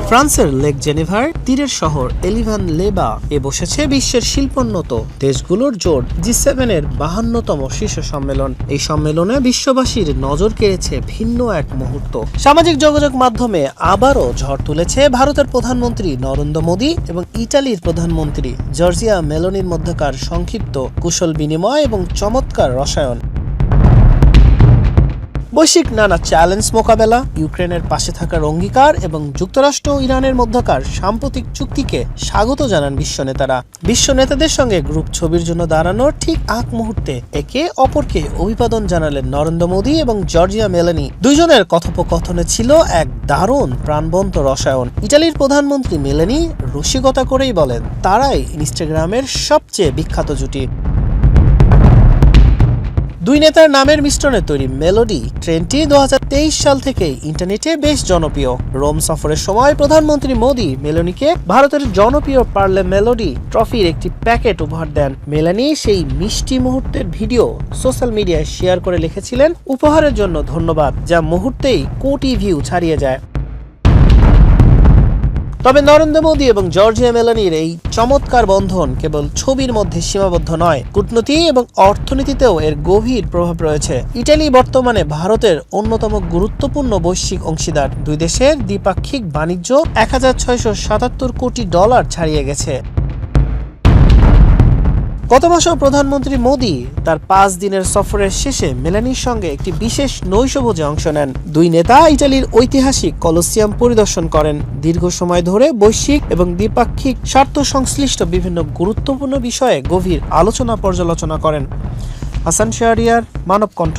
ফ্রান্সের লেক জেনেভার তীরের শহর এলিভান লেবা এ বসেছে বিশ্বের শিল্পোন্নত দেশগুলোর জোট G7 এর 52তম শীর্ষ সম্মেলন। এই সম্মেলনে বিশ্ববাসীর নজর কেড়েছে ভিন্ন এক মুহূর্ত। সামাজিক যোগাযোগ মাধ্যমে আবারও ঝড় তুলেছে ভারতের প্রধানমন্ত্রী নরেন্দ্র মোদী এবং ইটালির প্রধানমন্ত্রী জর্জিয়া মেলোনির মধ্যকার সংক্ষিপ্ত কুশল বিনিময় এবং চমৎকার রসায়ন। বৈশ্বিক নানা চ্যালেঞ্জ মোকাবেলা, ইউক্রেনের পাশে থাকার অঙ্গীকার এবং যুক্তরাষ্ট্র ও ইরানের মধ্যকার সাম্প্রতিক চুক্তিকে স্বাগত জানান বিশ্ব নেতারা। বিশ্ব নেতাদের সঙ্গে গ্রুপ ছবির জন্য দাঁড়ানোর ঠিক আগ মুহূর্তে একে অপরকে অভিবাদন জানালেন নরেন্দ্র মোদী এবং জর্জিয়া মেলোনি। দুইজনের কথোপকথনে ছিল এক দারুণ প্রাণবন্ত রসায়ন। ইটালির প্রধানমন্ত্রী মেলোনি রসিকতা করেই বলেন, তারাই ইনস্টাগ্রামের সবচেয়ে বিখ্যাত জুটি। দুই নেতার নামের মিশ্রণে তৈরি মেলোডি ট্রেনটি 2023 সাল থেকে ইন্টারনেটে বেশ জনপ্রিয়। রোম সফরের সময় প্রধানমন্ত্রী মোদী মেলোনিকে ভারতের জনপ্রিয় পার্লে মেলোডি ট্রফির একটি প্যাকেট উপহার দেন। মেলোনি সেই মিষ্টি মুহূর্তের ভিডিও সোশ্যাল মিডিয়ায় শেয়ার করে লিখেছিলেন, উপহারের জন্য ধন্যবাদ, যা মুহূর্তেই কোটি ভিউ ছাড়িয়ে যায়। তবে নরেন্দ্র মোদী এবং জর্জিয়া মেলোনির এই চমৎকার বন্ধন কেবল ছবির মধ্যে সীমাবদ্ধ নয়, কূটনীতি এবং অর্থনীতিতেও এর গভীর প্রভাব রয়েছে। ইটালি বর্তমানে ভারতের অন্যতম গুরুত্বপূর্ণ বৈশ্বিক অংশীদার। দুই দেশের দ্বিপাক্ষিক বাণিজ্য $1677 কোটি ছাড়িয়ে গেছে। গত মাসেও প্রধানমন্ত্রী মোদী তার 5 দিনের সফরের শেষে মেলানির সঙ্গে একটি বিশেষ নৈশভোজে অংশ নেন। দুই নেতা ইটালির ঐতিহাসিক কলোসিয়াম পরিদর্শন করেন। দীর্ঘ সময় ধরে বৈশ্বিক এবং দ্বিপাক্ষিক স্বার্থ সংশ্লিষ্ট বিভিন্ন গুরুত্বপূর্ণ বিষয়ে গভীর আলোচনা পর্যালোচনা করেন। হাসান শাহরিয়ার, মানব কণ্ঠ।